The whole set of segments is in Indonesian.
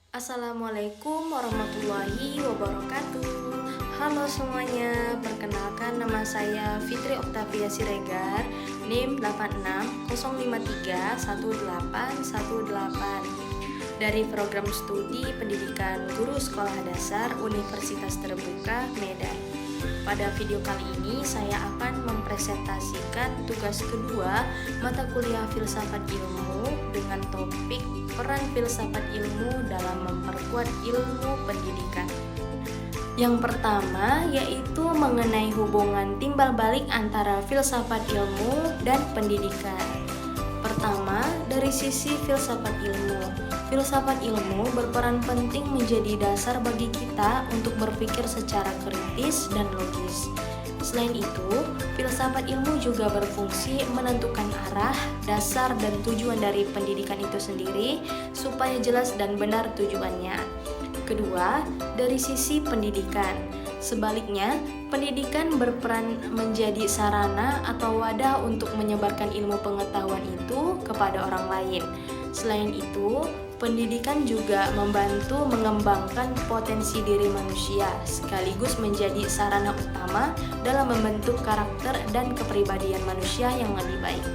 Assalamualaikum warahmatullahi wabarakatuh. Halo semuanya, perkenalkan nama saya Fitri Oktavia Siregar, NIM 860531818 dari program studi pendidikan guru sekolah dasar Universitas Terbuka Medan. Pada video kali ini saya akan mempresentasikan tugas kedua mata kuliah filsafat ilmu dengan topik peran filsafat ilmu dalam memperkuat ilmu pendidikan. Yang pertama yaitu mengenai hubungan timbal balik antara filsafat ilmu dan pendidikan. Pertama, dari sisi filsafat ilmu. Filsafat ilmu berperan penting menjadi dasar bagi kita untuk berpikir secara kritis dan logis. Selain itu, filsafat ilmu juga berfungsi menentukan arah, dasar, dan tujuan dari pendidikan itu sendiri supaya jelas dan benar tujuannya. Kedua, dari sisi pendidikan. Sebaliknya, pendidikan berperan menjadi sarana atau wadah untuk menyebarkan ilmu pengetahuan itu kepada orang lain. Selain itu, pendidikan juga membantu mengembangkan potensi diri manusia, sekaligus menjadi sarana utama dalam membentuk karakter dan kepribadian manusia yang lebih baik.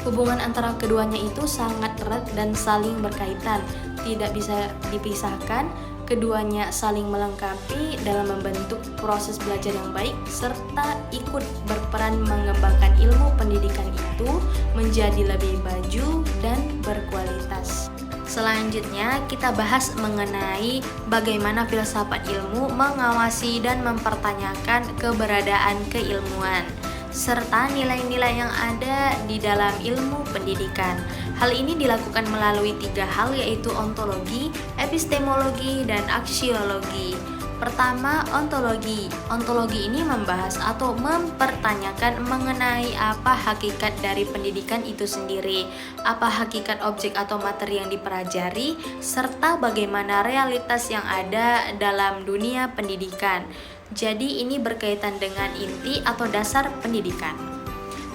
Hubungan antara keduanya itu sangat erat dan saling berkaitan, tidak bisa dipisahkan. Keduanya saling melengkapi dalam membentuk proses belajar yang baik serta ikut berperan mengembangkan ilmu pendidikan itu menjadi lebih maju dan berkualitas. Selanjutnya kita bahas mengenai bagaimana filsafat ilmu mengawasi dan mempertanyakan keberadaan keilmuan serta nilai-nilai yang ada di dalam ilmu pendidikan. Hal ini dilakukan melalui 3 hal, yaitu ontologi, epistemologi, dan aksiologi. Pertama, ontologi. Ontologi ini membahas atau mempertanyakan mengenai apa hakikat dari pendidikan itu sendiri, apa hakikat objek atau materi yang dipelajari, serta bagaimana realitas yang ada dalam dunia pendidikan. Jadi ini berkaitan dengan inti atau dasar pendidikan.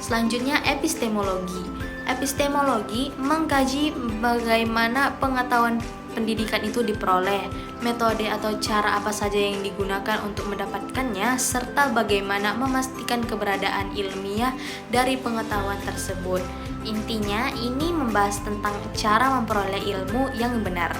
Selanjutnya, epistemologi. Epistemologi mengkaji bagaimana pengetahuan pendidikan itu diperoleh, metode atau cara apa saja yang digunakan untuk mendapatkannya, serta bagaimana memastikan keberadaan ilmiah dari pengetahuan tersebut. Intinya, ini membahas tentang cara memperoleh ilmu yang benar.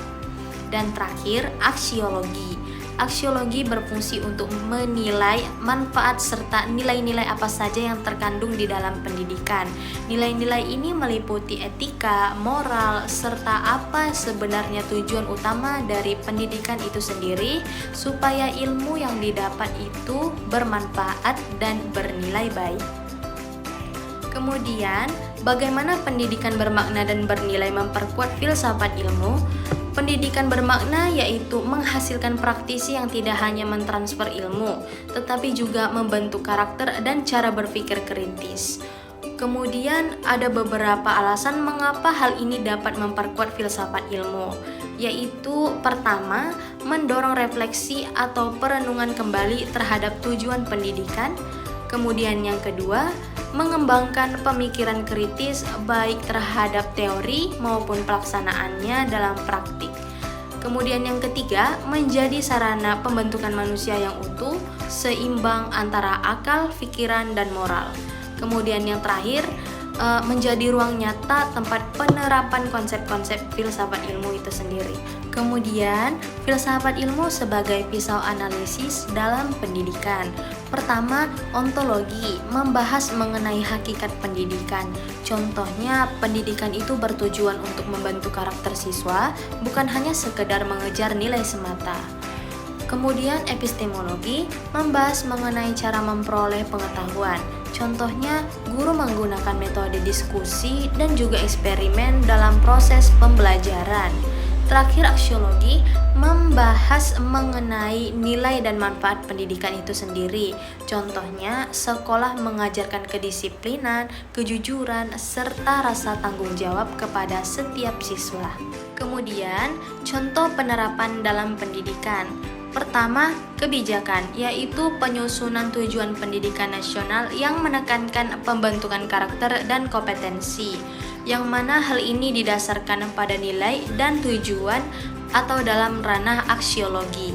Dan terakhir, aksiologi. Aksiologi berfungsi untuk menilai manfaat serta nilai-nilai apa saja yang terkandung di dalam pendidikan. Nilai-nilai ini meliputi etika, moral, serta apa sebenarnya tujuan utama dari pendidikan itu sendiri supaya ilmu yang didapat itu bermanfaat dan bernilai baik. Kemudian, bagaimana pendidikan bermakna dan bernilai memperkuat filsafat ilmu? Pendidikan bermakna yaitu menghasilkan praktisi yang tidak hanya mentransfer ilmu, tetapi juga membentuk karakter dan cara berpikir kritis. Kemudian ada beberapa alasan mengapa hal ini dapat memperkuat filsafat ilmu, yaitu pertama, mendorong refleksi atau perenungan kembali terhadap tujuan pendidikan. Kemudian yang kedua, mengembangkan pemikiran kritis baik terhadap teori maupun pelaksanaannya dalam praktik. Kemudian yang ketiga, menjadi sarana pembentukan manusia yang utuh, seimbang antara akal, pikiran, dan moral. Kemudian yang terakhir, menjadi ruang nyata tempat penerapan konsep-konsep filsafat ilmu itu sendiri. Kemudian, filsafat ilmu sebagai pisau analisis dalam pendidikan. Pertama, ontologi, membahas mengenai hakikat pendidikan. Contohnya, pendidikan itu bertujuan untuk membentuk karakter siswa, bukan hanya sekedar mengejar nilai semata. Kemudian, epistemologi, membahas mengenai cara memperoleh pengetahuan. Contohnya, guru menggunakan metode diskusi dan juga eksperimen dalam proses pembelajaran. Terakhir, aksiologi membahas mengenai nilai dan manfaat pendidikan itu sendiri. Contohnya, sekolah mengajarkan kedisiplinan, kejujuran, serta rasa tanggung jawab kepada setiap siswa. Kemudian, contoh penerapan dalam pendidikan. Pertama, kebijakan, yaitu penyusunan tujuan pendidikan nasional yang menekankan pembentukan karakter dan kompetensi, yang mana hal ini didasarkan pada nilai dan tujuan atau dalam ranah aksiologi.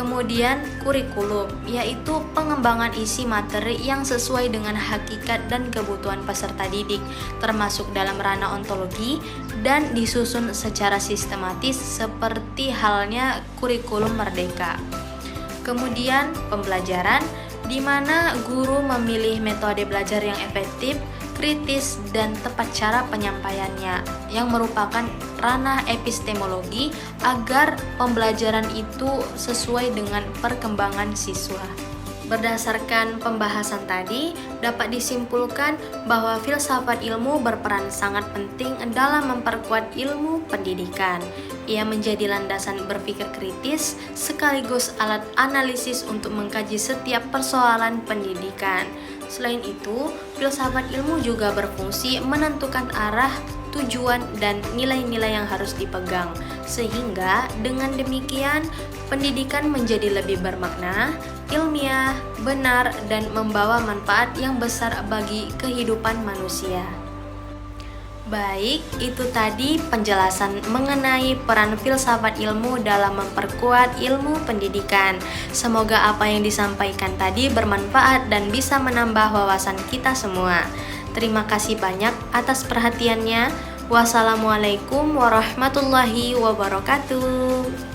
Kemudian kurikulum, yaitu pengembangan isi materi yang sesuai dengan hakikat dan kebutuhan peserta didik, termasuk dalam ranah ontologi dan disusun secara sistematis seperti halnya kurikulum merdeka. Kemudian pembelajaran, di mana guru memilih metode belajar yang efektif, kritis, dan tepat cara penyampaiannya, yang merupakan ranah epistemologi agar pembelajaran itu sesuai dengan perkembangan siswa. Berdasarkan pembahasan tadi, dapat disimpulkan bahwa filsafat ilmu berperan sangat penting dalam memperkuat ilmu pendidikan. Ia menjadi landasan berpikir kritis sekaligus alat analisis untuk mengkaji setiap persoalan pendidikan. Selain itu, filsafat ilmu juga berfungsi menentukan arah, tujuan, dan nilai-nilai yang harus dipegang. Sehingga dengan demikian, pendidikan menjadi lebih bermakna, ilmiah, benar, dan membawa manfaat yang besar bagi kehidupan manusia. Baik, itu tadi penjelasan mengenai peran filsafat ilmu dalam memperkuat ilmu pendidikan. Semoga apa yang disampaikan tadi bermanfaat dan bisa menambah wawasan kita semua. Terima kasih banyak atas perhatiannya. Wassalamualaikum warahmatullahi wabarakatuh.